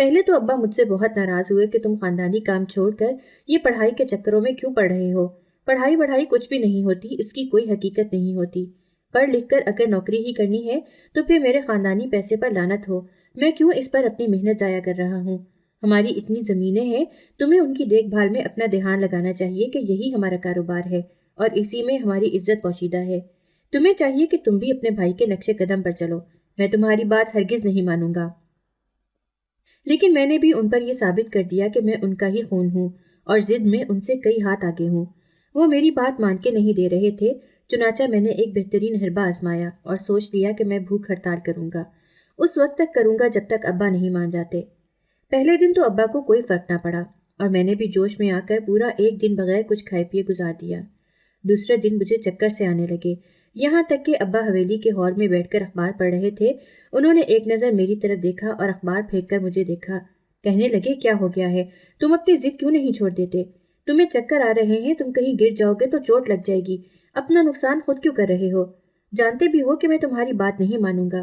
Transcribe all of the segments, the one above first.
پہلے تو ابا مجھ سے بہت ناراض ہوئے کہ تم خاندانی کام چھوڑ کر یہ پڑھائی کے چکروں میں کیوں پڑھ رہے ہو۔ پڑھائی کچھ بھی نہیں ہوتی، اس کی کوئی حقیقت نہیں ہوتی۔ پڑھ لکھ کر اگر نوکری ہی کرنی ہے تو پھر میرے خاندانی پیسے پر لعنت ہو، میں کیوں اس پر اپنی محنت ضائع کر رہا ہوں؟ ہماری اتنی زمینیں ہیں، تمہیں ان کی دیکھ بھال میں اپنا دھیان لگانا چاہیے کہ یہی ہمارا کاروبار ہے اور اسی میں ہماری عزت پوشیدہ ہے۔ تمہیں چاہیے کہ تم بھی اپنے بھائی کے نقش قدم پر چلو، میں تمہاری بات ہرگز نہیں مانوں گا۔ لیکن میں نے بھی ان پر یہ ثابت کر دیا کہ میں ان کا ہی خون ہوں اور ضد میں ان سے کئی ہاتھ آگے ہوں۔ وہ میری بات مان کے نہیں دے رہے تھے، چنانچہ میں نے ایک بہترین حربہ آزمایا اور سوچ لیا کہ میں بھوک ہڑتال کروں گا، اس وقت تک کروں گا جب تک ابا نہیں مان جاتے۔ پہلے دن تو ابا کو کوئی فرق نہ پڑا اور میں نے بھی جوش میں آ کر پورا ایک دن بغیر کچھ کھائے پیے گزار دیا۔ دوسرے دن مجھے چکر سے آنے لگے، یہاں تک کہ ابا حویلی کے ہال میں بیٹھ کر اخبار پڑھ رہے تھے۔ انہوں نے ایک نظر میری طرف دیکھا اور اخبار پھینک کر مجھے دیکھا، کہنے لگے کیا ہو گیا ہے، تم اپنی ضد کیوں نہیں چھوڑ دیتے؟ تمہیں چکر آ رہے ہیں، تم کہیں گر جاؤ گے تو چوٹ لگ جائے گی، اپنا نقصان خود کیوں کر رہے ہو؟ جانتے بھی ہو کہ میں تمہاری بات نہیں مانوں گا۔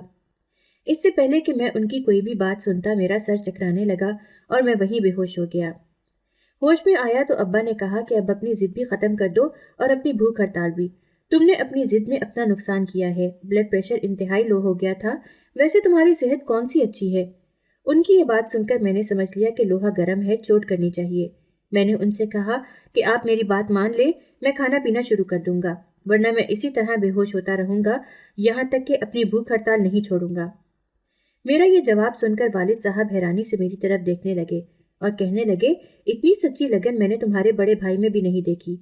اس سے پہلے کہ میں ان کی کوئی بھی بات سنتا میرا سر چکرانے لگا اور میں وہیں بے ہوش ہو گیا۔ ہوش میں آیا تو ابا نے کہا کہ اب اپنی ضد بھی ختم کر دو اور اپنی بھوک ہڑتال بھی۔ تم نے اپنی ضد میں اپنا نقصان کیا ہے، بلڈ پریشر انتہائی لو ہو گیا تھا، ویسے تمہاری صحت کون سی اچھی ہے؟ ان کی یہ بات سن کر میں نے سمجھ لیا کہ لوہا گرم ہے، چوٹ کرنی چاہیے۔ میں نے ان سے کہا کہ آپ میری بات مان لیں، میں کھانا پینا شروع کر دوں گا، ورنہ میں اسی طرح بے ہوش ہوتا رہوں گا یہاں تک کہ اپنی بھوک ہڑتال نہیں چھوڑوں گا۔ میرا یہ جواب سن کر والد صاحب حیرانی سے میری طرف دیکھنے لگے اور کہنے لگے اتنی سچی لگن میں نے تمہارے بڑے بھائی میں بھی نہیں دیکھی،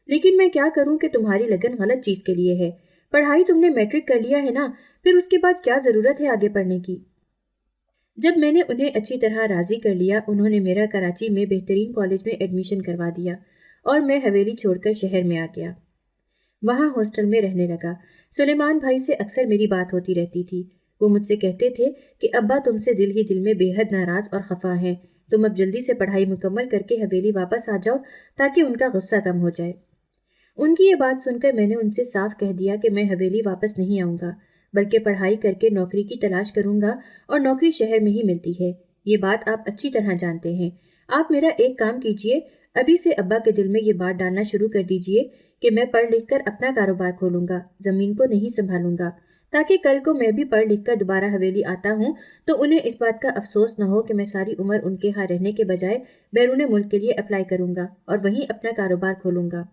لیکن میں کیا کروں کہ تمہاری لگن غلط چیز کے لیے ہے۔ پڑھائی تم نے میٹرک کر لیا ہے نا، پھر اس کے بعد کیا ضرورت ہے آگے پڑھنے کی؟ جب میں نے انہیں اچھی طرح راضی کر لیا، انہوں نے میرا کراچی میں بہترین کالج میں ایڈمیشن کروا دیا اور میں حویلی چھوڑ کر شہر میں آ گیا۔ وہاں ہاسٹل میں رہنے لگا۔ سلیمان بھائی سے اکثر میری بات ہوتی رہتی تھی۔ وہ مجھ سے کہتے تھے کہ ابا تم سے دل ہی دل میں بے حد ناراض اور خفا ہیں، تم اب جلدی سے پڑھائی مکمل کر کے حویلی واپس آ جاؤ تاکہ ان کا غصہ کم ہو جائے۔ ان کی یہ بات سن کر میں نے ان سے صاف کہہ دیا کہ میں حویلی واپس نہیں آؤں گا، بلکہ پڑھائی کر کے نوکری کی تلاش کروں گا اور نوکری شہر میں ہی ملتی ہے، یہ بات آپ اچھی طرح جانتے ہیں۔ آپ میرا ایک کام کیجئے، ابھی سے ابا کے دل میں یہ بات ڈالنا شروع کر دیجئے کہ میں پڑھ لکھ کر اپنا کاروبار کھولوں گا، زمین کو نہیں سنبھالوں گا، تاکہ کل کو میں بھی پڑھ لکھ کر دوبارہ حویلی آتا ہوں تو انہیں اس بات کا افسوس نہ ہو کہ میں ساری عمر ان کے ہاں رہنے کے بجائے بیرون ملک کے لیے اپلائی کروں گا اور وہیں اپنا کاروبار کھولوں گا۔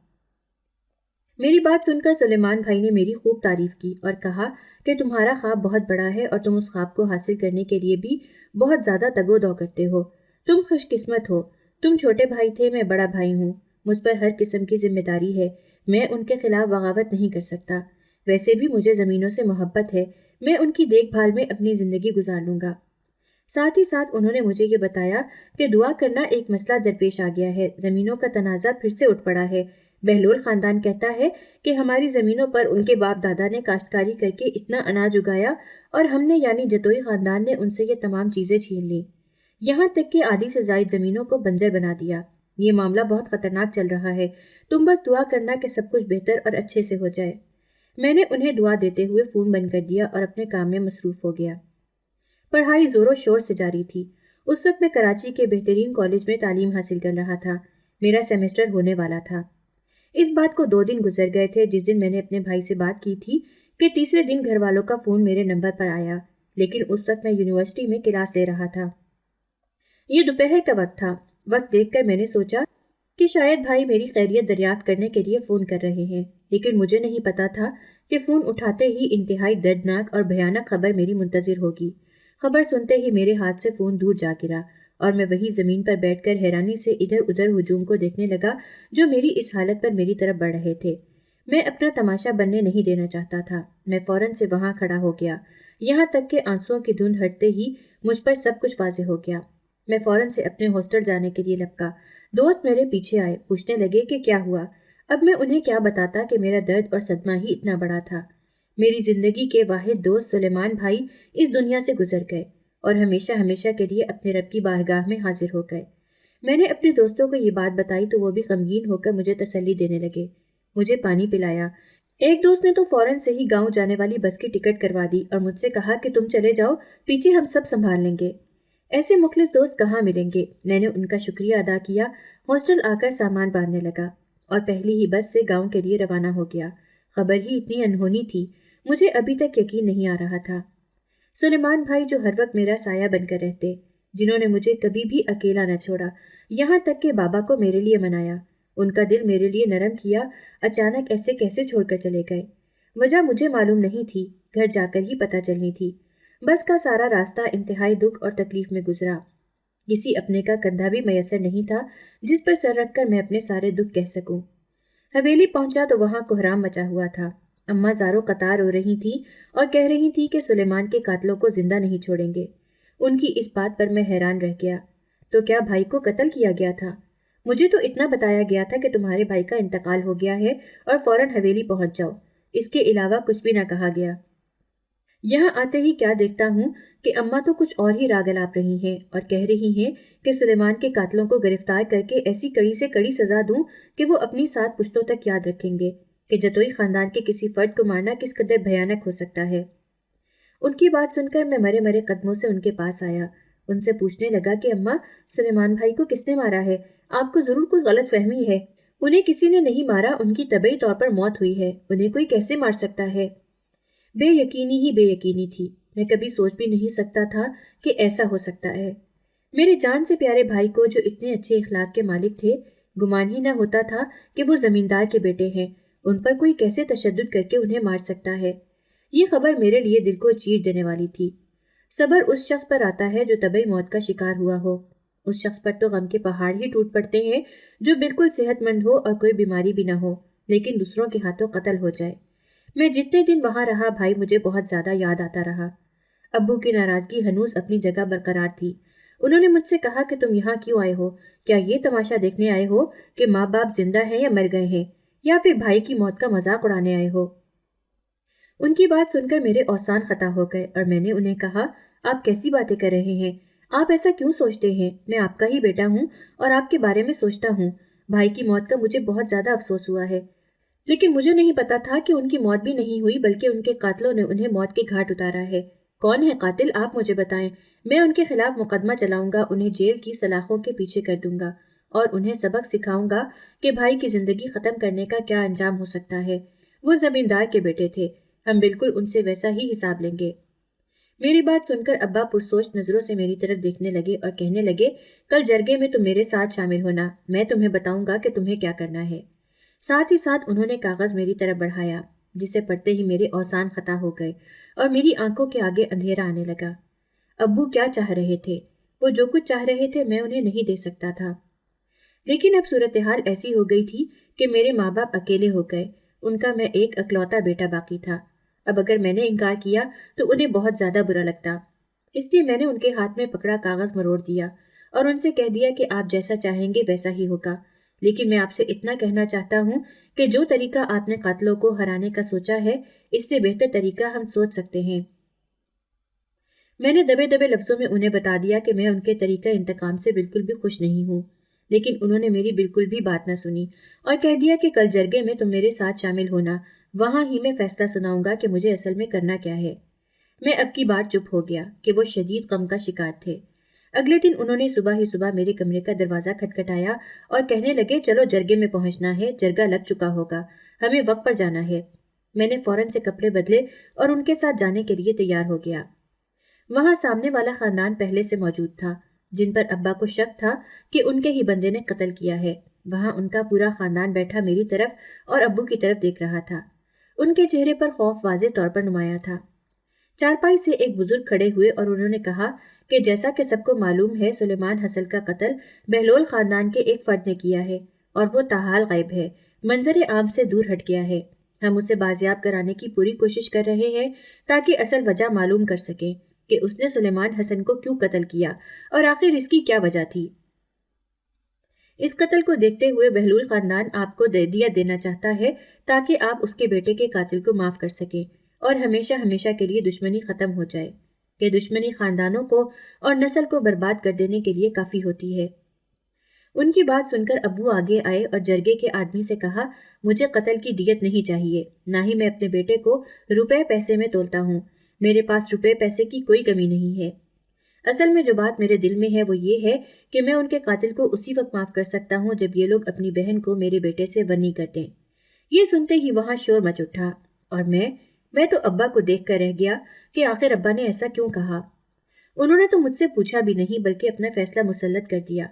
میری بات سن کر سلیمان بھائی نے میری خوب تعریف کی اور کہا کہ تمہارا خواب بہت بڑا ہے اور تم اس خواب کو حاصل کرنے کے لیے بھی بہت زیادہ تگ و دو کرتے ہو۔ تم خوش قسمت ہو، تم چھوٹے بھائی تھے، میں بڑا بھائی ہوں، مجھ پر ہر قسم کی ذمہ داری ہے، میں ان کے خلاف بغاوت نہیں کر سکتا۔ ویسے بھی مجھے زمینوں سے محبت ہے، میں ان کی دیکھ بھال میں اپنی زندگی گزار لوں گا۔ ساتھ ہی ساتھ انہوں نے مجھے یہ بتایا کہ دعا کرنا ایک مسئلہ درپیش آ گیا ہے، زمینوں کا تنازع پھر سے اٹھ پڑا ہے۔ بہلول خاندان کہتا ہے کہ ہماری زمینوں پر ان کے باپ دادا نے کاشتکاری کر کے اتنا اناج اگایا اور ہم نے یعنی جتوئی خاندان نے ان سے یہ تمام چیزیں چھین لیں، یہاں تک کہ آدھی سے زائد زمینوں کو بنجر بنا دیا۔ یہ معاملہ بہت خطرناک چل رہا ہے، تم بس دعا کرنا کہ سب کچھ بہتر اور اچھے سے ہو جائے۔ میں نے انہیں دعا دیتے ہوئے فون بند کر دیا اور اپنے کام میں مصروف ہو گیا۔ پڑھائی زور و شور سے جاری تھی۔ اس وقت میں کراچی کے بہترین کالج میں تعلیم حاصل کر رہا تھا، میرا سیمسٹر ہونے والا تھا۔ اس بات کو 2 دن گزر گئے تھے جس دن میں نے اپنے بھائی سے بات کی تھی کہ تیسرے دن گھر والوں کا فون میرے نمبر پر آیا، لیکن اس وقت میں یونیورسٹی میں کلاس لے رہا تھا۔ یہ دوپہر کا وقت تھا۔ وقت دیکھ کر میں نے سوچا کہ شاید بھائی میری خیریت دریافت کرنے کے لیے فون کر رہے ہیں، لیکن مجھے نہیں پتا تھا کہ فون اٹھاتے ہی انتہائی دردناک اور بھیانک خبر میری منتظر ہوگی۔ خبر سنتے ہی میرے ہاتھ سے فون دور جا گرا اور میں وہی زمین پر بیٹھ کر حیرانی سے ادھر ادھر ہجوم کو دیکھنے لگا جو میری اس حالت پر میری طرف بڑھ رہے تھے۔ میں اپنا تماشا بننے نہیں دینا چاہتا تھا، میں فوراً سے وہاں کھڑا ہو گیا، یہاں تک کہ آنسوؤں کی دھند ہٹتے ہی مجھ پر سب کچھ واضح ہو گیا۔ میں فوراً سے اپنے ہاسٹل جانے کے لیے لپکا۔ دوست میرے پیچھے آئے، پوچھنے لگے کہ کیا ہوا۔ اب میں انہیں کیا بتاتا کہ میرا درد اور صدمہ ہی اتنا بڑا تھا۔ میری زندگی کے واحد دوست سلیمان بھائی اس دنیا سے گزر گئے اور ہمیشہ ہمیشہ کے لیے اپنے رب کی بارگاہ میں حاضر ہو گئے۔ میں نے اپنے دوستوں کو یہ بات بتائی تو وہ بھی غمگین ہو کر مجھے تسلی دینے لگے، مجھے پانی پلایا۔ ایک دوست نے تو فوراً سے ہی گاؤں جانے والی بس کی ٹکٹ کروا دی اور مجھ سے کہا کہ تم چلے جاؤ، پیچھے ہم سب سنبھال لیں گے۔ ایسے مخلص دوست کہاں ملیں گے؟ میں نے ان کا شکریہ ادا کیا، ہاسٹل آ کر سامان باندھنے لگا اور پہلی ہی بس سے گاؤں کے لیے روانہ ہو گیا۔ خبر ہی اتنی انہونی تھی، مجھے ابھی تک یقین نہیں آ رہا تھا۔ سلیمان بھائی جو ہر وقت میرا سایہ بن کر رہتے، جنہوں نے مجھے کبھی بھی اکیلا نہ چھوڑا، یہاں تک کہ بابا کو میرے لیے منایا، ان کا دل میرے لیے نرم کیا، اچانک ایسے کیسے چھوڑ کر چلے گئے؟ وجہ مجھے معلوم نہیں تھی، گھر جا کر ہی پتہ چلنی تھی۔ بس کا سارا راستہ انتہائی دکھ اور تکلیف میں گزرا۔ کسی اپنے کا کندھا بھی میسر نہیں تھا جس پر سر رکھ کر میں اپنے سارے دکھ کہہ سکوں۔ حویلی پہنچا تو وہاں کوہرام مچا ہوا تھا۔ اماں زاروں قطار رو رہی تھی اور کہہ رہی تھی کہ سلیمان کے قاتلوں کو زندہ نہیں چھوڑیں گے۔ ان کی اس بات پر میں حیران رہ گیا۔ تو کیا بھائی کو قتل کیا گیا تھا؟ مجھے تو اتنا بتایا گیا تھا کہ تمہارے بھائی کا انتقال ہو گیا ہے اور فوراً حویلی پہنچ جاؤ، اس کے علاوہ کچھ بھی نہ کہا گیا۔ یہاں آتے ہی کیا دیکھتا ہوں کہ اماں تو کچھ اور ہی راگ الاپ رہی ہیں اور کہہ رہی ہیں کہ سلیمان کے قاتلوں کو گرفتار کر کے ایسی کڑی سے کڑی سزا دوں کہ وہ اپنی 7 پشتوں تک یاد رکھیں گے کہ جتوئی خاندان کے کسی فرد کو مارنا کس قدر بھیانک ہو سکتا ہے۔ ان کی بات سن کر میں مرے مرے قدموں سے ان کے پاس آیا، ان سے پوچھنے لگا کہ اماں، سلیمان بھائی کو کس نے مارا ہے؟ آپ کو ضرور کوئی غلط فہمی ہے۔ انہیں کسی نے نہیں مارا، ان کی طبعی طور پر موت ہوئی ہے، انہیں کوئی کیسے مار سکتا ہے؟ بے یقینی ہی بے یقینی تھی، میں کبھی سوچ بھی نہیں سکتا تھا کہ ایسا ہو سکتا ہے۔ میرے جان سے پیارے بھائی کو جو اتنے اچھے اخلاق کے مالک تھے، گمان ہی نہ ہوتا تھا کہ وہ زمیندار کے بیٹے ہیں، ان پر کوئی کیسے تشدد کر کے انہیں مار سکتا ہے۔ یہ خبر میرے لیے دل کو چیر دینے والی تھی۔ صبر اس شخص پر آتا ہے جو طبعی موت کا شکار ہوا ہو، اس شخص پر تو غم کے پہاڑ ہی ٹوٹ پڑتے ہیں جو بالکل صحت مند ہو اور کوئی بیماری بھی نہ ہو، لیکن دوسروں کے ہاتھوں قتل ہو جائے۔ میں جتنے دن وہاں رہا بھائی مجھے بہت زیادہ یاد آتا رہا۔ ابو کی ناراضگی ہنوز اپنی جگہ برقرار تھی۔ انہوں نے مجھ سے کہا کہ تم یہاں کیوں آئے ہو؟ کیا یہ تماشا دیکھنے آئے ہو کہ ماں باپ زندہ ہیں یا مر گئے ہیں، یا پھر بھائی کی موت کا مذاق اڑانے آئے ہو؟ ان کی بات سن کر میرے اوسان خطا ہو گئے اور میں نے انہیں کہا، آپ کیسی باتیں کر رہے ہیں؟ آپ ایسا کیوں سوچتے ہیں؟ میں آپ کا ہی بیٹا ہوں اور آپ کے بارے میں سوچتا ہوں۔ بھائی کی موت کا مجھے بہت زیادہ افسوس ہوا ہے، لیکن مجھے نہیں پتا تھا کہ ان کی موت بھی نہیں ہوئی بلکہ ان کے قاتلوں نے انہیں موت کے گھاٹ اتارا ہے۔ کون ہے قاتل؟ آپ مجھے بتائیں، میں ان کے خلاف مقدمہ چلاؤں گا، انہیں جیل کی سلاخوں کے پیچھے کر دوں گا اور انہیں سبق سکھاؤں گا کہ بھائی کی زندگی ختم کرنے کا کیا انجام ہو سکتا ہے۔ وہ زمیندار کے بیٹے تھے، ہم بالکل ان سے ویسا ہی حساب لیں گے۔ میری بات سن کر ابا پرسوچ نظروں سے میری طرف دیکھنے لگے اور کہنے لگے، کل جرگے میں تم میرے ساتھ شامل ہونا، میں تمہیں بتاؤں گا کہ تمہیں کیا کرنا ہے۔ ساتھ ہی ساتھ انہوں نے کاغذ میری طرف بڑھایا، جسے پڑھتے ہی میرے اوسان خطا ہو گئے اور میری آنکھوں کے آگے اندھیرا آنے لگا۔ ابو کیا چاہ رہے تھے؟ وہ جو کچھ چاہ رہے تھے میں انہیں نہیں دے سکتا تھا، لیکن اب صورتحال ایسی ہو گئی تھی کہ میرے ماں باپ اکیلے ہو گئے، ان کا میں ایک اکلوتا بیٹا باقی تھا۔ اب اگر میں نے انکار کیا تو انہیں بہت زیادہ برا لگتا، اس لیے میں نے ان کے ہاتھ میں پکڑا کاغذ مروڑ دیا اور ان سے کہہ دیا کہ آپ جیسا چاہیں گے ویسا ہی ہوگا، لیکن میں آپ سے اتنا کہنا چاہتا ہوں کہ جو طریقہ آپ نے قاتلوں کو ہرانے کا سوچا ہے، اس سے بہتر طریقہ ہم سوچ سکتے ہیں۔ میں نے دبے دبے لفظوں میں انہیں بتا دیا کہ میں ان کے طریقہ انتقام سے بالکل بھی خوش نہیں ہوں، لیکن انہوں نے میری بالکل بھی بات نہ سنی اور کہہ دیا کہ کل جرگے میں تم میرے ساتھ شامل ہونا، وہاں ہی میں فیصلہ سناؤں گا کہ مجھے اصل میں کرنا کیا ہے۔ میں اب کی بار چپ ہو گیا کہ وہ شدید غم کا شکار تھے۔ اگلے دن انہوں نے صبح ہی صبح میرے کمرے کا دروازہ کھٹکھٹایا اور کہنے لگے، چلو جرگے میں پہنچنا ہے، جرگہ لگ چکا ہوگا، ہمیں وقت پر جانا ہے۔ میں نے فوراً سے کپڑے بدلے اور ان کے ساتھ جانے کے لیے تیار ہو گیا۔ وہاں سامنے والا خاندان پہلے سے موجود تھا، جن پر ابا کو شک تھا کہ ان کے ہی بندے نے قتل کیا ہے۔ وہاں ان کا پورا خاندان بیٹھا میری طرف اور ابو کی طرف دیکھ رہا تھا۔ ان کے چہرے پر خوف واضح طور پر نمایاں تھا۔ چارپائی سے ایک بزرگ کھڑے ہوئے اور انہوں نے کہا کہ جیسا کہ سب کو معلوم ہے، سلیمان حسن کا قتل بہلول خاندان کے ایک فرد نے کیا ہے اور وہ تاحال غائب ہے، منظر عام سے دور ہٹ گیا ہے۔ ہم اسے بازیاب کرانے کی پوری کوشش کر رہے ہیں تاکہ اصل وجہ معلوم کر سکیں کہ اس نے سلیمان حسن کو کیوں قتل کیا اور آخر اس کی کیا وجہ تھی۔ اس قتل کو دیکھتے ہوئے بہلول خاندان آپ کو دیت دینا چاہتا ہے تاکہ آپ اس کے بیٹے کے قاتل کو معاف کر سکیں اور ہمیشہ ہمیشہ کے لیے دشمنی ختم ہو جائے، کہ دشمنی خاندانوں کو اور نسل کو برباد کر دینے کے لیے کافی ہوتی ہے۔ ان کی بات سن کر ابو آگے آئے اور جرگے کے آدمی سے کہا، مجھے قتل کی دیت نہیں چاہیے، نہ ہی میں اپنے بیٹے کو روپے پیسے میں تولتا ہوں، میرے پاس روپے پیسے کی کوئی کمی نہیں ہے۔ اصل میں جو بات میرے دل میں ہے وہ یہ ہے کہ میں ان کے قاتل کو اسی وقت معاف کر سکتا ہوں جب یہ لوگ اپنی بہن کو میرے بیٹے سے ونی کر دیں۔ یہ سنتے ہی وہاں شور مچ اٹھا اور میں تو ابا کو دیکھ کر رہ گیا کہ آخر ابا نے ایسا کیوں کہا۔ انہوں نے تو مجھ سے پوچھا بھی نہیں بلکہ اپنا فیصلہ مسلط کر دیا۔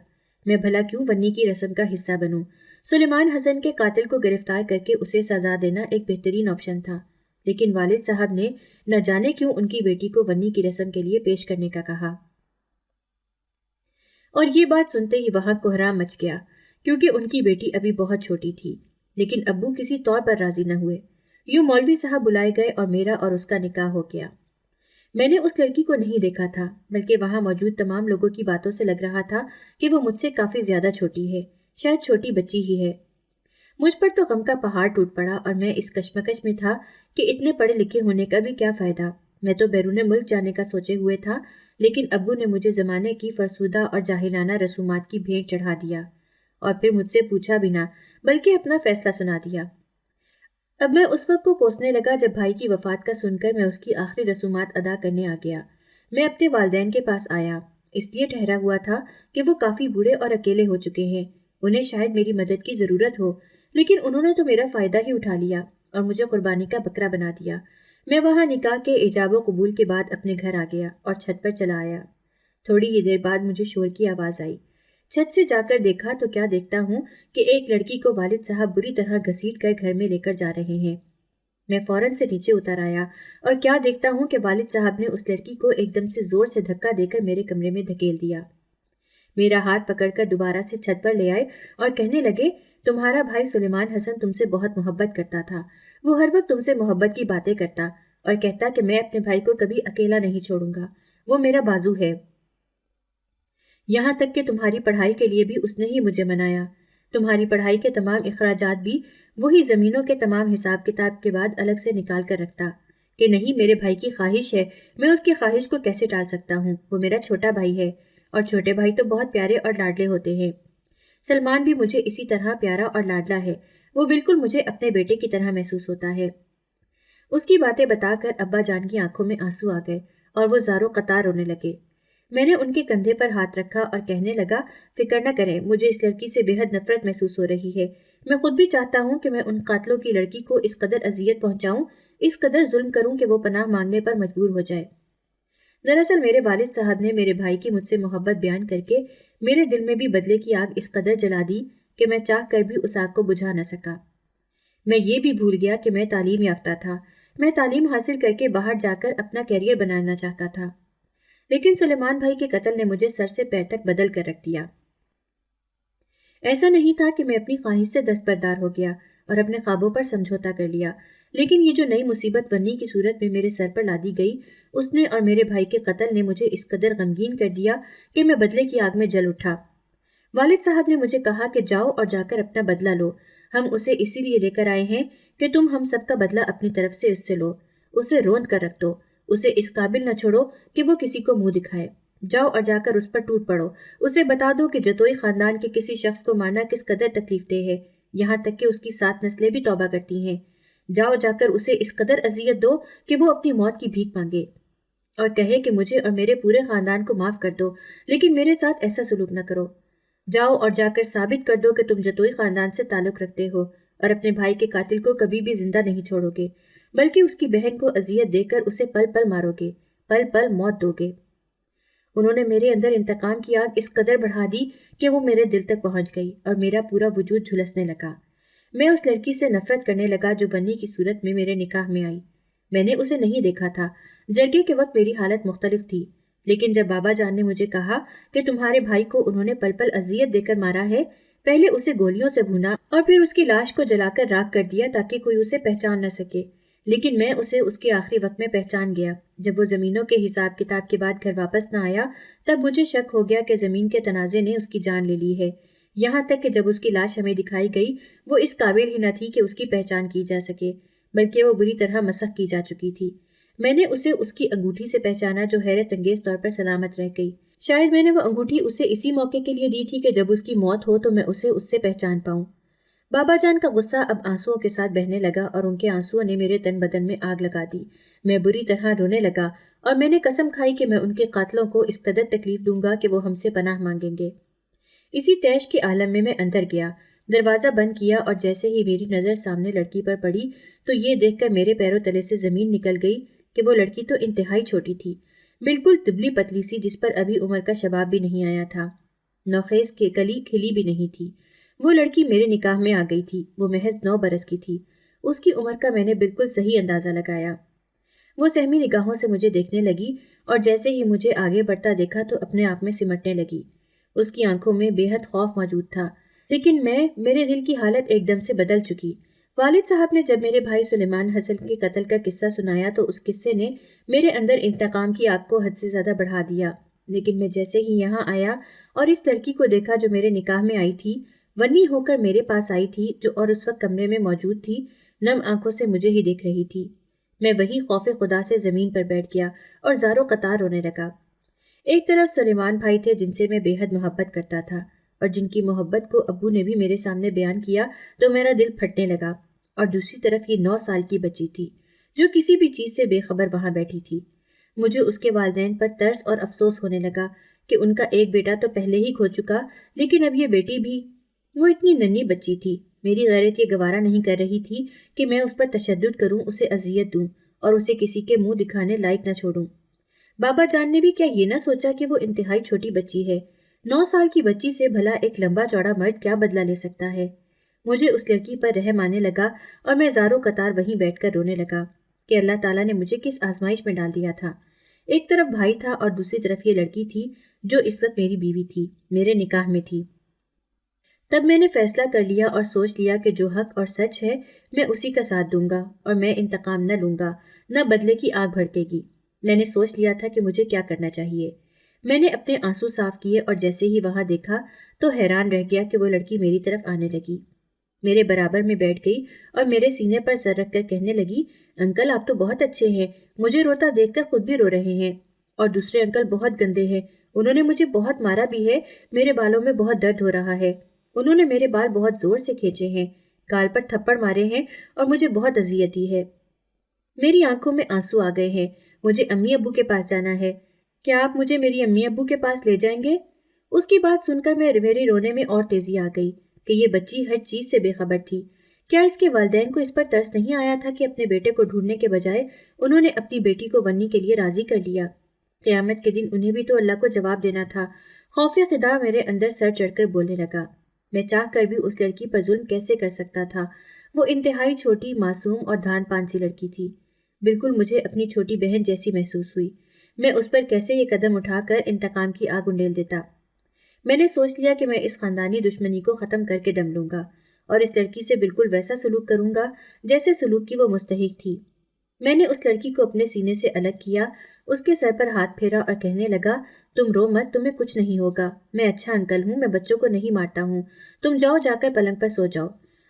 میں بھلا کیوں ونی کی رسم کا حصہ بنوں؟ سلیمان حسن کے قاتل کو گرفتار کر کے اسے سزا دینا ایک بہترین آپشن تھا، لیکن والد صاحب نے نہ جانے کیوں ان کی بیٹی کو ونی کی رسم کے لیے پیش کرنے کا کہا۔ اور یہ بات سنتے ہی وہاں کوہرام مچ گیا، کیونکہ ان کی بیٹی ابھی بہت چھوٹی تھی۔ لیکن ابو کسی طور پر راضی نہ ہوئے۔ یوں مولوی صاحب بلائے گئے اور میرا اور اس کا نکاح ہو گیا۔ میں نے اس لڑکی کو نہیں دیکھا تھا، بلکہ وہاں موجود تمام لوگوں کی باتوں سے لگ رہا تھا کہ وہ مجھ سے کافی زیادہ چھوٹی ہے، شاید چھوٹی بچی ہی ہے۔ مجھ پر تو غم کا پہاڑ ٹوٹ پڑا اور میں اس کشمکش میں تھا کہ اتنے پڑھے لکھے ہونے کا بھی کیا فائدہ۔ میں تو بیرون ملک جانے کا سوچے ہوئے تھا، لیکن ابو نے مجھے زمانے کی فرسودہ اور جاہلانہ رسومات کی بھیٹ چڑھا دیا اور پھر مجھ سے پوچھا بھی نہ بلکہ اپنا فیصلہ سنا دیا۔ اب میں اس وقت کو کوسنے لگا جب بھائی کی وفات کا سن کر میں اس کی آخری رسومات ادا کرنے آ گیا۔ میں اپنے والدین کے پاس آیا، اس لیے ٹھہرا ہوا تھا کہ وہ کافی بوڑھے اور اکیلے ہو چکے ہیں، انہیں شاید میری مدد کی ضرورت ہو، لیکن انہوں نے تو میرا فائدہ ہی اٹھا لیا اور مجھے قربانی کا بکرا بنا دیا۔ میں وہاں نکاح کے ایجاب و قبول کے بعد اپنے گھر آ گیا اور چھت پر چلا آیا۔ تھوڑی ہی دیر بعد مجھے شور کی آواز آئی۔ چھت سے جا کر دیکھا تو کیا دیکھتا ہوں کہ ایک لڑکی کو والد صاحب بری طرح گھسیٹ کر گھر میں لے کر جا رہے ہیں۔ میں فوراً سے نیچے اتر آیا اور کیا دیکھتا ہوں کہ والد صاحب نے اس لڑکی کو ایک دم سے زور سے دھکا دے کر میرے کمرے میں دھکیل دیا۔ میرا ہاتھ پکڑ کر دوبارہ سے چھت پر لے آئے اور کہنے لگے، تمہارا بھائی سلیمان حسن تم سے بہت محبت کرتا تھا، وہ ہر وقت تم سے محبت کی باتیں کرتا اور کہتا کہ میں اپنے بھائی کو کبھی اکیلا نہیں چھوڑوں گا، وہ میرا بازو ہے۔ یہاں تک کہ تمہاری پڑھائی کے لیے بھی اس نے ہی مجھے منایا۔ تمہاری پڑھائی کے تمام اخراجات بھی وہی زمینوں کے تمام حساب کتاب کے بعد الگ سے نکال کر رکھتا کہ نہیں، میرے بھائی کی خواہش ہے، میں اس کی خواہش کو کیسے ٹال سکتا ہوں، وہ میرا چھوٹا بھائی ہے اور چھوٹے بھائی تو بہت پیارے اور لاڈلے ہوتے ہیں۔ سلمان بھی مجھے اسی طرح پیارا اور لاڈلا ہے، وہ بالکل مجھے اپنے بیٹے کی طرح محسوس ہوتا ہے۔ اس کی باتیں بتا کر ابا جان کی آنکھوں میں آنسو آ گئے اور وہ زاروں قطار رونے لگے۔ میں نے ان کے کندھے پر ہاتھ رکھا اور کہنے لگا، فکر نہ کریں، مجھے اس لڑکی سے بے حد نفرت محسوس ہو رہی ہے۔ میں خود بھی چاہتا ہوں کہ میں ان قاتلوں کی لڑکی کو اس قدر اذیت پہنچاؤں، اس قدر ظلم کروں کہ وہ پناہ مانگنے پر مجبور ہو جائے۔ دراصل میرے والد صاحب نے میرے بھائی کی مجھ سے محبت بیان کر کے میرے دل میں بھی بدلے کی آگ اس قدر جلا دی کہ میں چاہ کر بھی اس آگ کو بجھا نہ سکا۔ میں یہ بھی بھول گیا کہ میں تعلیم یافتہ تھا، میں تعلیم حاصل کر کے باہر جا کر اپنا کیریئر بنانا چاہتا تھا، لیکن سلیمان بھائی کے قتل نے مجھے سر سے پیر تک بدل کر رکھ دیا۔ ایسا نہیں تھا کہ میں اپنی خواہش سے دستبردار ہو گیا اور اپنے خوابوں پر سمجھوتا کر لیا، لیکن یہ جو نئی مصیبت ونی کی صورت میں میرے سر پر لادی گئی، اس نے اور میرے بھائی کے قتل نے مجھے اس قدر غمگین کر دیا کہ میں بدلے کی آگ میں جل اٹھا۔ والد صاحب نے مجھے کہا کہ جاؤ اور جا کر اپنا بدلہ لو، ہم اسے اسی لیے لے کر آئے ہیں کہ تم ہم سب کا بدلہ اپنی طرف سے اس سے لو، اسے روند کر رکھ دو، اسے اس قابل نہ چھوڑو کہ وہ کسی کو منہ دکھائے۔ جاؤ اور جا کر اس پر ٹوٹ پڑو، اسے بتا دو کہ جتوئی خاندان کے کسی شخص کو مارنا کس قدر تکلیف دہ ہے، یہاں تک کہ اس کی 7 نسلیں بھی توبہ کرتی ہیں۔ جاؤ جا کر اسے اس قدر اذیت دو کہ وہ اپنی موت کی بھیک مانگے اور کہے کہ مجھے اور میرے پورے خاندان کو معاف کر دو، لیکن میرے ساتھ ایسا سلوک نہ کرو۔ جاؤ اور جا کر ثابت کر دو کہ تم جتوئی خاندان سے تعلق رکھتے ہو اور اپنے بھائی کے قاتل کو کبھی بھی زندہ نہیں چھوڑو گے، بلکہ اس کی بہن کو اذیت دے کر اسے پل پل مارو گے، پل پل موت دو گے۔ انہوں نے میرے اندر انتقام کی آگ اس قدر بڑھا دی کہ وہ میرے دل تک پہنچ گئی اور میرا پورا وجود جھلسنے لگا۔ میں اس لڑکی سے نفرت کرنے لگا جو ونی کی صورت میں میرے نکاح میں آئی۔ میں نے اسے نہیں دیکھا تھا، جرگے کے وقت میری حالت مختلف تھی، لیکن جب بابا جان نے مجھے کہا کہ تمہارے بھائی کو انہوں نے پل پل اذیت دے کر مارا ہے، پہلے اسے گولیوں سے بھونا اور پھر اس کی لاش کو جلا کر راکھ کر دیا تاکہ کوئی اسے پہچان نہ سکے، لیکن میں اسے اس کے آخری وقت میں پہچان گیا۔ جب وہ زمینوں کے حساب کتاب کے بعد گھر واپس نہ آیا تب مجھے شک ہو گیا کہ زمین کے تنازع نے اس کی جان لے لی ہے، یہاں تک کہ جب اس کی لاش ہمیں دکھائی گئی وہ اس قابل ہی نہ تھی کہ اس کی پہچان کی جا سکے، بلکہ وہ بری طرح مسخ کی جا چکی تھی۔ میں نے اسے اس کی انگوٹھی سے پہچانا جو حیرت انگیز طور پر سلامت رہ گئی۔ شاید میں نے وہ انگوٹھی اسے اسی موقع کے لیے دی تھی کہ جب اس کی موت ہو تو میں اسے اس سے پہچان پاؤں۔ بابا جان کا غصہ اب آنسوؤں کے ساتھ بہنے لگا اور ان کے آنسوؤں نے میرے تن بدن میں آگ لگا دی۔ میں بری طرح رونے لگا اور میں نے قسم کھائی کہ میں ان کے قاتلوں کو اس قدر تکلیف دوں گا کہ وہ ہم سے پناہ مانگیں گے۔ اسی تیش کے عالم میں اندر گیا، دروازہ بند کیا، اور جیسے ہی میری نظر سامنے لڑکی پر پڑی تو یہ دیکھ کر میرے پیروں تلے سے زمین نکل گئی کہ وہ لڑکی تو انتہائی چھوٹی تھی، بالکل دبلی پتلی سی، جس پر ابھی عمر کا شباب بھی نہیں آیا تھا، نوخیز کے کلی کھلی بھی نہیں تھی۔ وہ لڑکی میرے نکاح میں آ گئی تھی، وہ محض 9 برس کی تھی۔ اس کی عمر کا میں نے بالکل صحیح اندازہ لگایا۔ وہ سہمی نگاہوں سے مجھے دیکھنے لگی اور جیسے ہی مجھے آگے بڑھتا دیکھا تو اپنے آپ میں سمٹنے لگی۔ اس کی آنکھوں میں بے حد خوف موجود تھا، لیکن میرے دل کی حالت ایک دم سے بدل چکی۔ والد صاحب نے جب میرے بھائی سلیمان حسن کے قتل کا قصہ سنایا تو اس قصے نے میرے اندر انتقام کی آگ کو حد سے زیادہ بڑھا دیا، لیکن میں جیسے ہی یہاں آیا اور اس لڑکی کو دیکھا جو میرے نکاح میں آئی تھی، ونی ہو کر میرے پاس آئی تھی، جو اور اس وقت کمرے میں موجود تھی، نم آنکھوں سے مجھے ہی دیکھ رہی تھی، میں وہی خوف خدا سے زمین پر بیٹھ گیا اور زاروں قطار رونے لگا۔ ایک طرف سلیمان بھائی تھے جن سے میں بے حد محبت کرتا تھا اور جن کی محبت کو ابو نے بھی میرے سامنے بیان کیا تو میرا دل پھٹنے لگا، اور دوسری طرف یہ 9 سال کی بچی تھی جو کسی بھی چیز سے بے خبر وہاں بیٹھی تھی۔ مجھے اس کے والدین پر ترس اور افسوس ہونے لگا کہ ان کا ایک بیٹا تو پہلے ہی کھو چکا، لیکن اب یہ بیٹی بھی۔ وہ اتنی ننھی بچی تھی، میری غیرت یہ گوارا نہیں کر رہی تھی کہ میں اس پر تشدد کروں، اسے اذیت دوں اور اسے کسی کے منہ دکھانے لائق نہ چھوڑوں۔ بابا جان نے بھی کیا یہ نہ سوچا کہ وہ انتہائی چھوٹی بچی ہے؟ 9 سال کی بچی سے بھلا ایک لمبا چوڑا مرد کیا بدلہ لے سکتا ہے؟ مجھے اس لڑکی پر رحم آنے لگا اور میں زاروں قطار وہیں بیٹھ کر رونے لگا کہ اللہ تعالیٰ نے مجھے کس آزمائش میں ڈال دیا تھا۔ ایک طرف بھائی تھا اور دوسری طرف یہ لڑکی تھی جو اس وقت میری بیوی تھی، میرے نکاح میں تھی۔ تب میں نے فیصلہ کر لیا اور سوچ لیا کہ جو حق اور سچ ہے میں اسی کا ساتھ دوں گا، اور میں انتقام نہ لوں گا، نہ بدلے کی آگ بھڑکے گی۔ میں نے سوچ لیا تھا کہ مجھے کیا کرنا چاہیے۔ میں نے اپنے آنسو صاف کیے اور جیسے ہی وہاں دیکھا تو حیران رہ گیا کہ وہ لڑکی میری طرف آنے لگی، میرے برابر میں بیٹھ گئی اور میرے سینے پر سر رکھ کر کہنے لگی، انکل آپ تو بہت اچھے ہیں، مجھے روتا دیکھ کر خود بھی رو رہے ہیں، اور دوسرے انکل بہت گندے ہیں، انہوں نے مجھے بہت مارا بھی ہے، میرے بالوں میں بہت درد ہو رہا ہے، انہوں نے میرے بال بہت زور سے کھینچے ہیں، گال پر تھپڑ مارے ہیں اور مجھے بہت اذیت دی ہے۔ میری آنکھوں میں آنسو آ گئے ہیں، مجھے امی ابو کے پاس جانا ہے، کیا آپ مجھے میری امی ابو کے پاس لے جائیں گے؟ اس کی بات سن کر میری رونے میں اور تیزی آ گئی کہ یہ بچی ہر چیز سے بے خبر تھی۔ کیا اس کے والدین کو اس پر ترس نہیں آیا تھا کہ اپنے بیٹے کو ڈھونڈنے کے بجائے انہوں نے اپنی بیٹی کو ونی کے لیے راضی کر لیا؟ قیامت کے دن انہیں بھی تو اللہ کو جواب دینا تھا۔ خوف خدا میرے اندر سر چڑھ کر بولنے لگا، میں چاہ کر بھی اس لڑکی پر ظلم کیسے کر سکتا تھا؟ وہ انتہائی چھوٹی، معصوم اور دھان پان سی لڑکی تھی، بالکل مجھے اپنی چھوٹی بہن جیسی محسوس ہوئی۔ میں اس پر کیسے یہ قدم اٹھا کر انتقام کی آگ انڈیل دیتا؟ میں نے سوچ لیا کہ میں اس خاندانی دشمنی کو ختم کر کے دم لوں گا اور اس لڑکی سے بالکل ویسا سلوک کروں گا جیسے سلوک کی وہ مستحق تھی۔ میں نے اس لڑکی کو اپنے سینے سے الگ کیا، اس کے سر پر ہاتھ پھیرا اور کہنے لگا، تم رو مت، تمہیں کچھ نہیں ہوگا، میں اچھا انکل ہوں، میں بچوں کو نہیں مارتا ہوں، تم جاؤ، جا کر پلنگ پر سو جاؤ،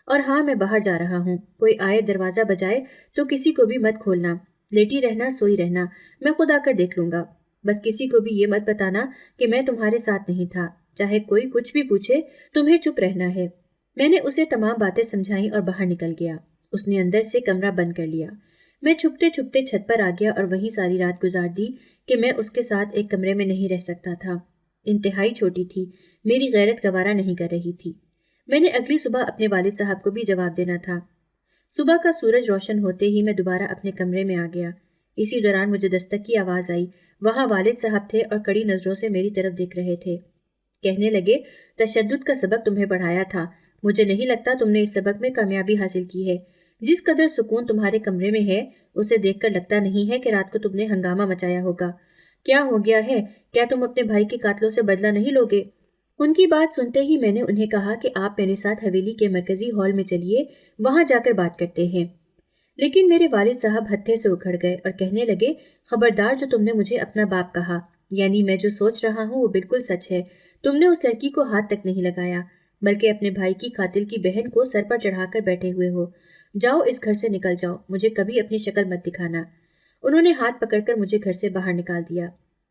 اور ہاں میں باہر جا رہا ہوں، کوئی آئے دروازہ بجائے تو کسی کو بھی مت کھولنا، لیٹی رہنا، سوئی رہنا، میں خود آ کر دیکھ لوں گا، بس کسی کو بھی یہ مت بتانا کہ میں تمہارے ساتھ نہیں تھا، چاہے کوئی کچھ بھی پوچھے تمہیں چپ رہنا ہے۔ میں نے اسے تمام باتیں سمجھائیں اور باہر نکل گیا۔ اس نے اندر سے کمرہ بند کر لیا۔ میں چھپتے چھپتے چھت پر آ گیا اور وہیں ساری رات گزار دی کہ میں اس کے ساتھ ایک کمرے میں نہیں رہ سکتا تھا۔ انتہائی چھوٹی تھی، میری غیرت گوارا نہیں کر رہی تھی۔ میں نے اگلی صبح اپنے والد صاحب کو بھی جواب دینا تھا۔ صبح کا سورج روشن ہوتے ہی میں دوبارہ اپنے کمرے میں آ گیا۔ اسی دوران مجھے دستک کی آواز آئی۔ وہاں والد صاحب تھے اور کڑی نظروں سے میری طرف دیکھ رہے تھے۔ کہنے لگے، تشدد کا سبق تمہیں پڑھایا تھا، مجھے نہیں لگتا تم نے اس سبق میں کامیابی حاصل کی ہے۔ جس قدر سکون تمہارے کمرے میں ہے اسے دیکھ کر لگتا نہیں ہے کہ رات کو تم نے ہنگامہ مچایا ہوگا۔ کیا ہو گیا ہے؟ کیا تم اپنے بھائی کے قاتلوں سے بدلہ نہیں لوگے؟ ان کی بات سنتے ہی میں نے انہیں کہا کہ آپ میرے ساتھ حویلی کے مرکزی ہال میں چلیے، وہاں جا کر بات کرتے ہیں۔ لیکن میرے والد صاحب ہتھے سے اکھڑ گئے اور کہنے لگے، خبردار، جو تم نے مجھے اپنا باپ کہا، یعنی میں جو سوچ رہا ہوں وہ بالکل سچ ہے۔ تم نے اس لڑکی کو ہاتھ تک نہیں لگایا، بلکہ اپنے بھائی کی قاتل کی بہن کو سر پر چڑھا کر بیٹھے ہوئے ہو۔ جاؤ، اس گھر سے نکل جاؤ، مجھے کبھی اپنی شکل مت دکھانا۔ انہوں نے ہاتھ پکڑ کر مجھے گھر سے باہر نکال دیا۔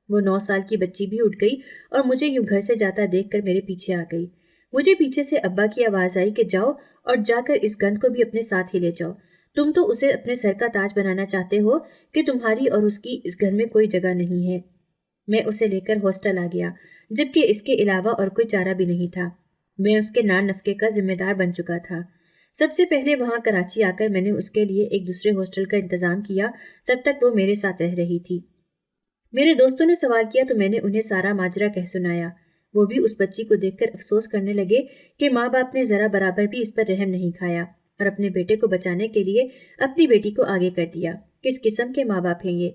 وہ 9 سال کی بچی بھی اٹھ گئی اور مجھے یوں گھر سے جاتا دیکھ کر میرے پیچھے آ گئی۔ مجھے پیچھے سے ابا کی آواز آئی کہ جاؤ اور جا کر اس گند کو بھی اپنے ساتھ ہی لے جاؤ، تم تو اسے اپنے سر کا تاج بنانا چاہتے ہو کہ تمہاری اور اس کی اس گھر میں کوئی جگہ نہیں ہے۔ میں اسے لے کر ہاسٹل آ گیا، جبکہ اس کے علاوہ اور کوئی چارہ بھی نہیں تھا۔ میں اس کے نان نفقے کا ذمہ دار بن چکا تھا۔ سب سے پہلے وہاں کراچی آ کر میں نے اس کے لیے ایک دوسرے ہاسٹل کا انتظام کیا، تب تک وہ میرے ساتھ رہ رہی تھی۔ میرے دوستوں نے سوال کیا تو میں نے انہیں سارا ماجرا کہہ سنایا۔ وہ بھی اس بچی کو دیکھ کر افسوس کرنے لگے کہ ماں باپ نے ذرا برابر بھی اس پر رحم نہیں کھایا اور اپنے بیٹے کو بچانے کے لیے اپنی بیٹی کو آگے کر دیا۔ کس قسم کے ماں باپ ہیں یہ؟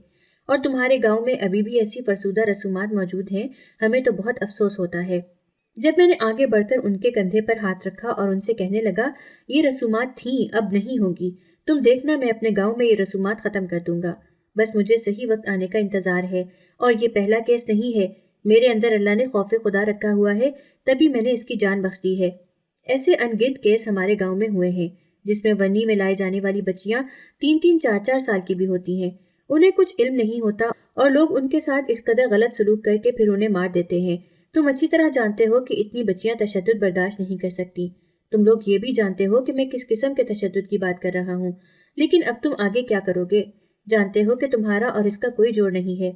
اور تمہارے گاؤں میں ابھی بھی ایسی فرسودہ رسومات موجود ہیں، ہمیں تو بہت افسوس ہوتا ہے۔ جب میں نے آگے بڑھ کر ان کے کندھے پر ہاتھ رکھا اور ان سے کہنے لگا، یہ رسومات تھیں، اب نہیں ہوگی، تم دیکھنا میں اپنے گاؤں میں یہ رسومات ختم کر دوں گا، بس مجھے صحیح وقت آنے کا انتظار ہے، اور یہ پہلا کیس نہیں ہے، میرے اندر اللہ نے خوف خدا رکھا ہوا ہے، تبھی میں نے اس کی جان بخش دی ہے۔ ایسے ان گنت کیس ہمارے گاؤں میں ہوئے ہیں، جس میں ونی میں لائے جانے والی بچیاں 3-3 4-4 سال کی بھی ہوتی ہیں، انہیں کچھ علم نہیں ہوتا اور لوگ ان کے ساتھ اس قدر غلط سلوک کر کے پھر انہیں مار دیتے ہیں۔ تم اچھی طرح جانتے ہو کہ اتنی بچیاں تشدد برداشت نہیں کر سکتی۔ تم لوگ یہ بھی جانتے ہو کہ میں کس قسم کے تشدد کی بات کر رہا ہوں، لیکن اب تم آگے کیا کرو گے؟ جانتے ہو کہ تمہارا اور اس کا کوئی جوڑ نہیں ہے۔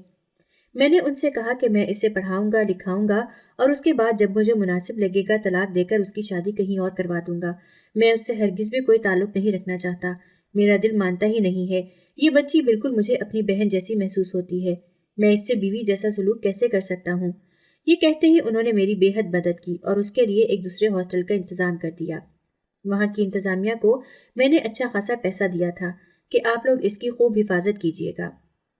میں نے ان سے کہا کہ میں اسے پڑھاؤں گا، لکھاؤں گا اور اس کے بعد جب مجھے مناسب لگے گا طلاق دے کر اس کی شادی کہیں اور کروا دوں گا۔ میں اس سے ہرگز بھی کوئی تعلق نہیں رکھنا چاہتا، میرا دل مانتا ہی نہیں ہے۔ یہ بچی بالکل مجھے اپنی بہن جیسی محسوس ہوتی ہے، میں اس سے بیوی جیسا سلوک کیسے کر سکتا ہوں؟ یہ کہتے ہی انہوں نے میری بے حد مدد کی اور اس کے لیے ایک دوسرے ہاسٹل کا انتظام کر دیا۔ وہاں کی انتظامیہ کو میں نے اچھا خاصا پیسہ دیا تھا کہ آپ لوگ اس کی خوب حفاظت کیجیے گا۔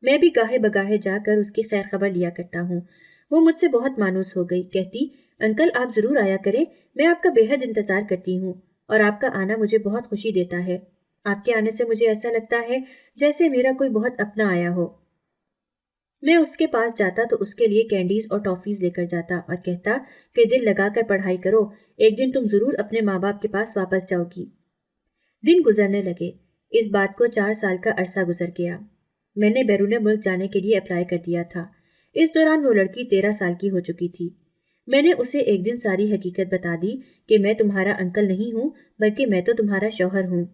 میں بھی گاہے بگاہے جا کر اس کی خیر خبر لیا کرتا ہوں۔ وہ مجھ سے بہت مانوس ہو گئی، کہتی، انکل آپ ضرور آیا کریں، میں آپ کا بے حد انتظار کرتی ہوں اور آپ کا آنا مجھے بہت خوشی دیتا ہے۔ آپ کے آنے سے مجھے ایسا لگتا ہے جیسے میرا کوئی بہت اپنا آیا ہو۔ میں اس کے پاس جاتا تو اس کے لیے کینڈیز اور ٹافیز لے کر جاتا اور کہتا کہ دل لگا کر پڑھائی کرو، ایک دن تم ضرور اپنے ماں باپ کے پاس واپس جاؤ گی۔ دن گزرنے لگے، اس بات کو 4 سال کا عرصہ گزر گیا۔ میں نے بیرون ملک جانے کے لیے اپلائی کر دیا تھا۔ اس دوران وہ لڑکی 13 سال کی ہو چکی تھی۔ میں نے اسے ایک دن ساری حقیقت بتا دی کہ میں تمہارا انکل نہیں ہوں بلکہ میں تو تمہارا شوہر ہوں۔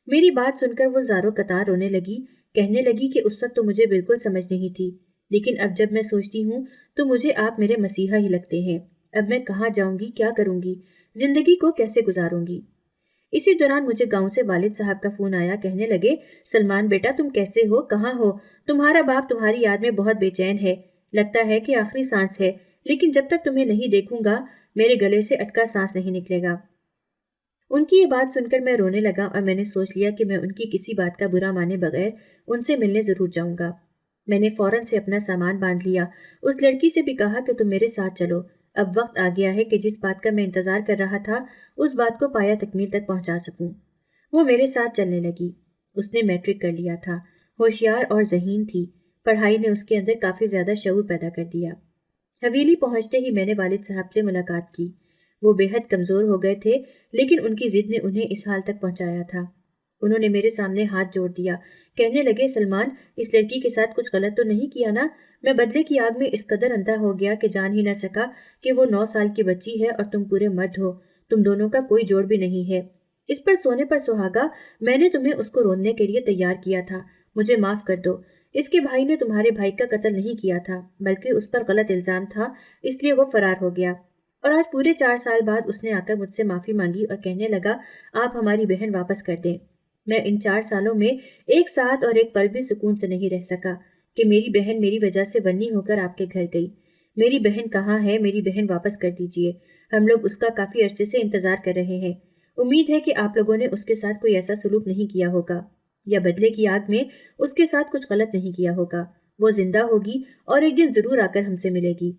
میری بات سن کر وہ زاروں قطار رونے لگی، کہنے لگی کہ اس وقت تو مجھے بالکل سمجھ نہیں تھی، لیکن اب جب میں سوچتی ہوں تو مجھے آپ میرے مسیحا ہی لگتے ہیں۔ اب میں کہاں جاؤں گی، کیا کروں گی، زندگی کو کیسے گزاروں گی؟ اسی دوران مجھے گاؤں سے والد صاحب کا فون آیا، کہنے لگے، سلمان بیٹا تم کیسے ہو، کہاں ہو؟ تمہارا باپ تمہاری یاد میں بہت بے چین ہے، لگتا ہے کہ آخری سانس ہے، لیکن جب تک تمہیں نہیں دیکھوں گا میرے گلے سے اٹکا سانس نہیں نکلے گا۔ ان کی یہ بات سن کر میں رونے لگا اور میں نے سوچ لیا کہ میں ان کی کسی بات کا برا مانے بغیر ان سے ملنے ضرور جاؤں گا۔ میں نے فوراً سے اپنا سامان باندھ لیا، اس لڑکی سے بھی کہا کہ تم میرے ساتھ چلو، اب وقت آ گیا ہے کہ جس بات کا میں انتظار کر رہا تھا اس بات کو پایا تکمیل تک پہنچا سکوں۔ وہ میرے ساتھ چلنے لگی۔ اس نے میٹرک کر لیا تھا، ہوشیار اور ذہین تھی، پڑھائی نے اس کے اندر کافی زیادہ شعور پیدا کر دیا۔ حویلی پہنچتے ہی میں نے والد صاحب سے ملاقات کی۔ وہ بے حد کمزور ہو گئے تھے، لیکن ان کی ضد نے انہیں اس حال تک پہنچایا تھا۔ انہوں نے میرے سامنے ہاتھ جوڑ دیا، کہنے لگے، سلمان اس لڑکی کے ساتھ کچھ غلط تو نہیں کیا نا؟ میں بدلے کی آگ میں اس قدر اندھا ہو گیا کہ جان ہی نہ سکا کہ وہ 9 سال کی بچی ہے اور تم پورے مرد ہو، تم دونوں کا کوئی جوڑ بھی نہیں ہے۔ اس پر سونے پر سہاگا میں نے تمہیں اس کو روننے کے لیے تیار کیا تھا، مجھے معاف کر دو۔ اس کے بھائی نے تمہارے بھائی کا قتل نہیں کیا تھا بلکہ اس پر غلط الزام تھا، اس لیے وہ فرار ہو گیا، اور آج پورے 4 سال بعد اس نے آ کر مجھ سے معافی مانگی اور کہنے لگا، آپ ہماری بہن واپس کر دیں۔ میں ان 4 سالوں میں ایک ساتھ اور ایک پل بھی سکون سے نہیں رہ سکا کہ میری بہن میری وجہ سے ونی ہو کر آپ کے گھر گئی۔ میری بہن کہاں ہے؟ میری بہن واپس کر دیجیے، ہم لوگ اس کا کافی عرصے سے انتظار کر رہے ہیں۔ امید ہے کہ آپ لوگوں نے اس کے ساتھ کوئی ایسا سلوک نہیں کیا ہوگا یا بدلے کی آگ میں اس کے ساتھ کچھ غلط نہیں کیا ہوگا۔ وہ زندہ ہوگی اور ایک دن ضرور آ کر ہم سے ملے گی۔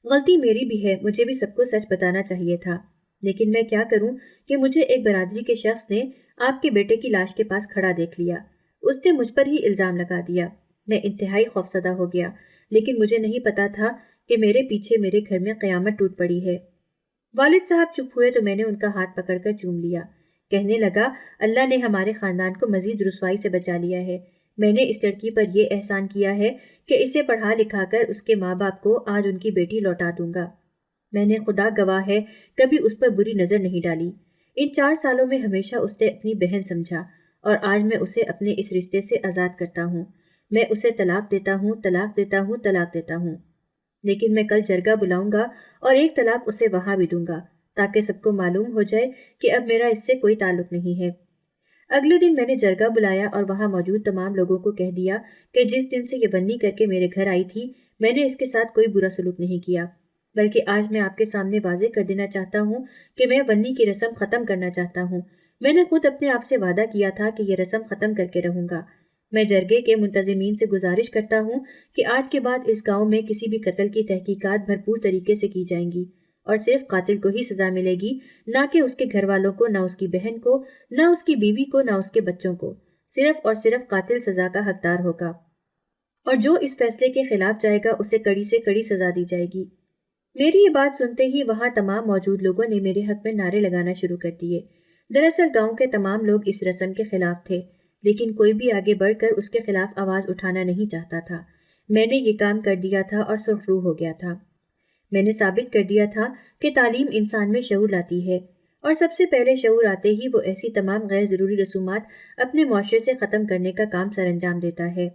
غلطی میری بھی ہے، مجھے بھی سب کو سچ بتانا چاہیے تھا، لیکن میں کیا کروں کہ مجھے ایک برادری کے شخص نے آپ کے بیٹے کی لاش کے پاس کھڑا دیکھ لیا، اس نے مجھ پر ہی الزام لگا دیا۔ میں انتہائی خوفزدہ ہو گیا، لیکن مجھے نہیں پتا تھا کہ میرے پیچھے میرے گھر میں قیامت ٹوٹ پڑی ہے۔ والد صاحب چپ ہوئے تو میں نے ان کا ہاتھ پکڑ کر چوم لیا، کہنے لگا، اللہ نے ہمارے خاندان کو مزید رسوائی سے بچا لیا ہے۔ میں نے اس لڑکی پر یہ احسان کیا ہے کہ اسے پڑھا لکھا کر اس کے ماں باپ کو آج ان کی بیٹی لوٹا دوں گا۔ میں نے خدا گواہ ہے کبھی اس پر بری نظر نہیں ڈالی۔ ان 4 سالوں میں ہمیشہ اس نے اپنی بہن سمجھا اور آج میں اسے اپنے اس رشتے سے آزاد کرتا ہوں۔ میں اسے طلاق دیتا ہوں، طلاق دیتا ہوں، طلاق دیتا ہوں۔ لیکن میں کل جرگہ بلاؤں گا اور ایک طلاق اسے وہاں بھی دوں گا تاکہ سب کو معلوم ہو جائے کہ اب میرا اس سے کوئی تعلق نہیں ہے۔ اگلے دن میں نے جرگہ بلایا اور وہاں موجود تمام لوگوں کو کہہ دیا کہ جس دن سے یہ ونی کر کے میرے گھر آئی تھی میں نے اس کے ساتھ کوئی برا سلوک نہیں کیا، بلکہ آج میں آپ کے سامنے واضح کر دینا چاہتا ہوں کہ میں ونی کی رسم ختم کرنا چاہتا ہوں۔ میں نے خود اپنے آپ سے وعدہ کیا تھا کہ یہ رسم ختم کر کے رہوں گا۔ میں جرگے کے منتظمین سے گزارش کرتا ہوں کہ آج کے بعد اس گاؤں میں کسی بھی قتل کی تحقیقات بھرپور طریقے سے کی جائیں گی اور صرف قاتل کو ہی سزا ملے گی، نہ کہ اس کے گھر والوں کو، نہ اس کی بہن کو، نہ اس کی بیوی کو، نہ اس کے بچوں کو۔ صرف اور صرف قاتل سزا کا حقدار ہوگا اور جو اس فیصلے کے خلاف جائے گا اسے کڑی سے کڑی سزا دی جائے گی۔ میری یہ بات سنتے ہی وہاں تمام موجود لوگوں نے میرے حق میں نعرے لگانا شروع کر دیے۔ دراصل گاؤں کے تمام لوگ اس رسم کے خلاف تھے، لیکن کوئی بھی آگے بڑھ کر اس کے خلاف آواز اٹھانا نہیں چاہتا تھا۔ میں نے یہ کام کر دیا تھا اور سرخرو ہو گیا تھا۔ میں نے ثابت کر دیا تھا کہ تعلیم انسان میں شعور لاتی ہے، اور سب سے پہلے شعور آتے ہی وہ ایسی تمام غیر ضروری رسومات اپنے معاشرے سے ختم کرنے کا کام سر انجام دیتا ہے۔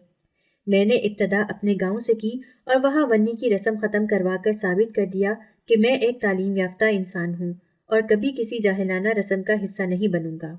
میں نے ابتدا اپنے گاؤں سے کی اور وہاں ونی کی رسم ختم کروا کر ثابت کر دیا کہ میں ایک تعلیم یافتہ انسان ہوں اور کبھی کسی جاہلانہ رسم کا حصہ نہیں بنوں گا۔